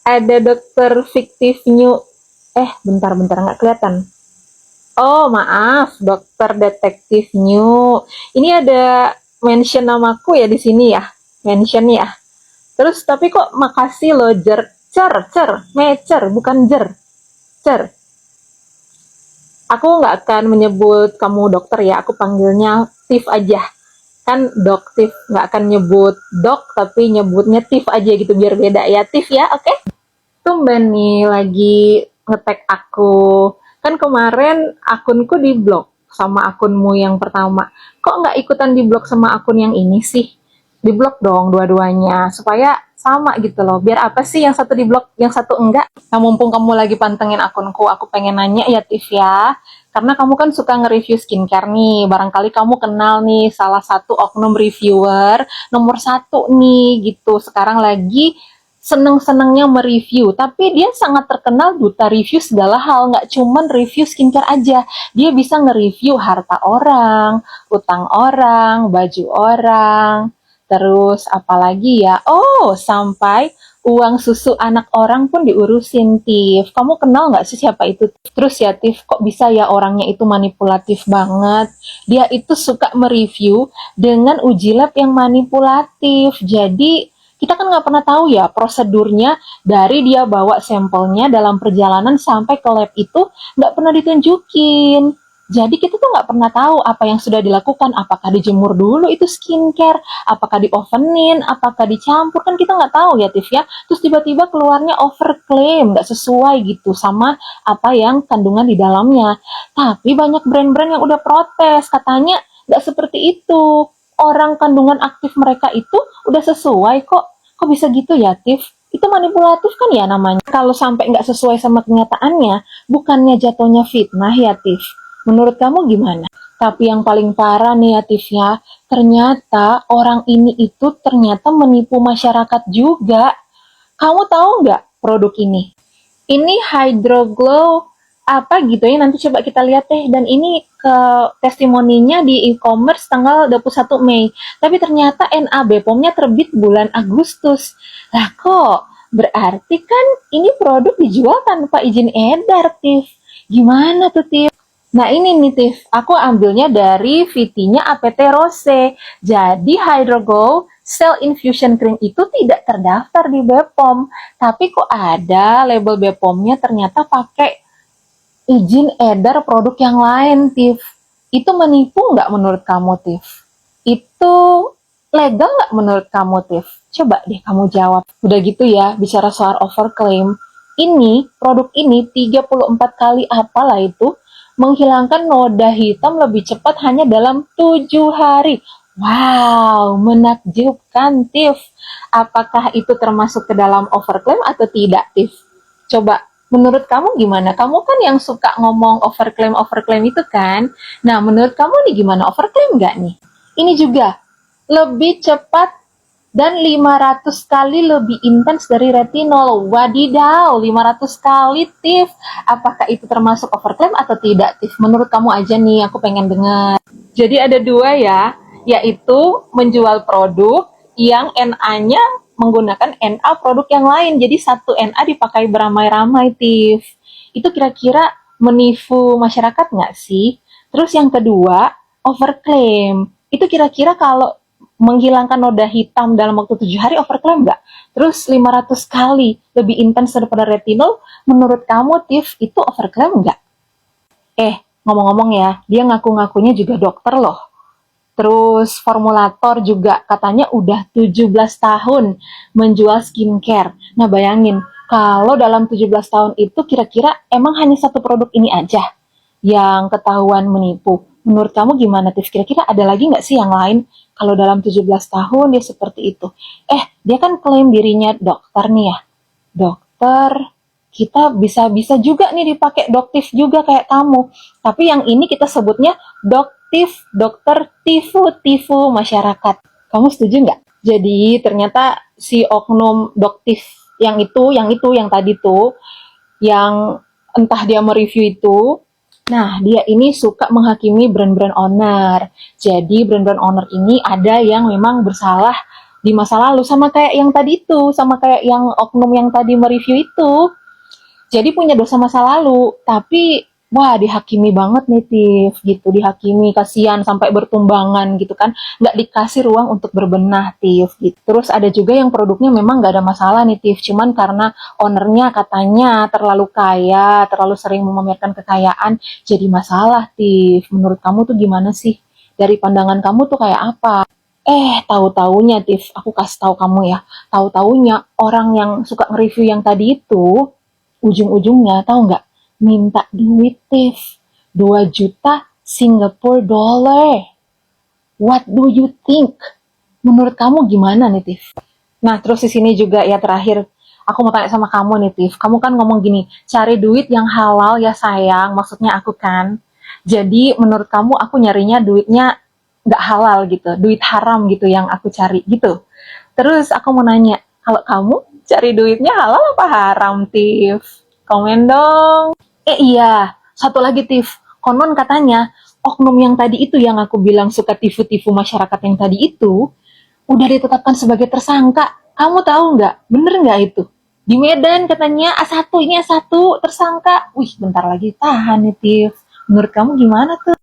Ada dokter fiktif new. Bentar-bentar nggak kelihatan. Oh, maaf, dokter detektif new. Ini ada mention namaku ya di sini ya. Mention ya. Terus tapi kok makasih loh mecer, bukan cer. Aku nggak akan menyebut kamu dokter ya, aku panggilnya Tiff aja. Kan doktif, nggak akan nyebut dok, tapi nyebutnya Tiff aja gitu, biar beda ya. Tiff ya, oke? Okay? Tumben nih lagi ngetek aku. Kan kemarin akunku di blok sama akunmu yang pertama. Kok nggak ikutan di blok sama akun yang ini sih? Di blok dong dua-duanya, supaya sama gitu loh. Biar apa sih yang satu di blok, yang satu enggak? Nah, mumpung kamu lagi pantengin akunku, aku pengen nanya ya, Tiff ya. Karena kamu kan suka nge-review skincare nih. Barangkali kamu kenal nih salah satu oknum reviewer nomor satu nih gitu. Sekarang lagi seneng-senengnya mereview, tapi dia sangat terkenal duta review segala hal, nggak cuman review skincare aja, dia bisa nge-review harta orang, utang orang, baju orang, terus apalagi ya, sampai uang susu anak orang pun diurusin, Tiff. Kamu kenal nggak sih siapa itu? Terus ya, Tiff, kok bisa ya orangnya itu manipulatif banget? Dia itu suka mereview dengan uji lab yang manipulatif, jadi kita kan nggak pernah tahu ya prosedurnya dari dia bawa sampelnya dalam perjalanan sampai ke lab itu nggak pernah ditunjukin. Jadi kita tuh nggak pernah tahu apa yang sudah dilakukan, apakah dijemur dulu itu skincare, apakah di ovenin, apakah dicampur, kan kita nggak tahu ya Tiff ya. Terus tiba-tiba keluarnya overclaim, nggak sesuai gitu sama apa yang kandungan di dalamnya. Tapi banyak brand-brand yang udah protes, katanya nggak seperti itu. Orang kandungan aktif mereka itu udah sesuai kok. Kok bisa gitu ya, Tiff? Itu manipulatif kan ya namanya. Kalau sampai nggak sesuai sama kenyataannya, bukannya jatuhnya fitnah ya, Tiff? Menurut kamu gimana? Tapi yang paling parah nih ya, Tiff ya, ternyata orang ini itu ternyata menipu masyarakat juga. Kamu tahu nggak produk ini? Ini Hydro Glow apa gitu ya, nanti coba kita lihat deh. Dan ini ke testimoninya di e-commerce tanggal 21 Mei. Tapi ternyata NA BPOM-nya terbit bulan Agustus. Lah kok berarti kan ini produk dijual tanpa izin edar, Tiff. Gimana tuh, Tiff? Nah ini nih Tiff, aku ambilnya dari VT-nya APT Rose. Jadi Hydrogo Cell Infusion Cream itu tidak terdaftar di BPOM. Tapi kok ada label BPOM-nya ternyata pakai izin edar produk yang lain, Tiff. Itu menipu nggak menurut kamu, Tiff? Itu legal nggak menurut kamu, Tiff? Coba deh kamu jawab. Udah gitu ya, bicara soal overclaim. Ini, produk ini 34 kali apalah itu, menghilangkan noda hitam lebih cepat hanya dalam 7 hari. Wow, menakjubkan, Tiff. Apakah itu termasuk ke dalam overclaim atau tidak, Tiff? Coba, menurut kamu gimana? Kamu kan yang suka ngomong overclaim itu kan? Nah, menurut kamu nih gimana? Overclaim nggak nih? Ini juga, lebih cepat dan 500 kali lebih intens dari retinol. Wadidaw, 500 kali, Tiff. Apakah itu termasuk overclaim atau tidak, Tiff? Menurut kamu aja nih, aku pengen dengar. Jadi ada dua ya, yaitu menjual produk yang NA-nya menggunakan NA produk yang lain. Jadi satu NA dipakai beramai-ramai, Tiff. Itu kira-kira menipu masyarakat nggak sih? Terus yang kedua, overclaim. Itu kira-kira kalau menghilangkan noda hitam dalam waktu 7 hari overclaim nggak? Terus 500 kali lebih intens daripada retinol, menurut kamu, Tiff, itu overclaim nggak? Ngomong-ngomong ya, dia ngaku-ngakunya juga dokter loh. Terus formulator juga katanya udah 17 tahun menjual skincare. Nah bayangin, kalau dalam 17 tahun itu kira-kira emang hanya satu produk ini aja yang ketahuan menipu. Menurut kamu gimana, Tiff? Kira-kira ada lagi nggak sih yang lain? Kalau dalam 17 tahun dia seperti itu. Dia kan klaim dirinya dokter nih ya. Dokter, kita bisa-bisa juga nih dipakai doktif juga kayak kamu. Tapi yang ini kita sebutnya doktif, dokter tifu masyarakat. Kamu setuju nggak? Jadi ternyata si oknum doktif yang tadi tuh, yang entah dia mereview itu, nah, dia ini suka menghakimi brand-brand owner. Jadi, brand-brand owner ini ada yang memang bersalah di masa lalu, sama kayak yang tadi itu, sama kayak yang oknum yang tadi mereview itu. Jadi punya dosa masa lalu, tapi wah dihakimi banget nih Tiff, gitu, dihakimi, kasihan sampai bertumbangan gitu kan, nggak dikasih ruang untuk berbenah Tiff, gitu. Terus ada juga yang produknya memang nggak ada masalah nih Tiff, cuman karena ownernya katanya terlalu kaya, terlalu sering memamerkan kekayaan, jadi masalah Tiff. Menurut kamu tuh gimana sih? Dari pandangan kamu tuh kayak apa? Tahu-taunya Tiff, aku kasih tahu kamu ya, tahu-taunya orang yang suka nge-review yang tadi itu, ujung-ujungnya tahu nggak, minta duit Tiff, 2 juta Singapore dollar. What do you think? Menurut kamu gimana nih Tiff? Nah terus di sini juga ya terakhir, aku mau tanya sama kamu nih Tiff, kamu kan ngomong gini, cari duit yang halal ya sayang, maksudnya aku kan. Jadi menurut kamu aku nyarinya duitnya nggak halal gitu, duit haram gitu yang aku cari gitu. Terus aku mau nanya, kalau kamu cari duitnya halal apa haram, Tiff? Komen dong. Iya, satu lagi, Tiff. Konon katanya, oknum yang tadi itu yang aku bilang suka tipu-tipu masyarakat yang tadi itu, udah ditetapkan sebagai tersangka. Kamu tahu nggak? Bener nggak itu? Di Medan katanya A1, ini A1 tersangka. Wih, bentar lagi tahan nih, Tiff. Menurut kamu gimana tuh?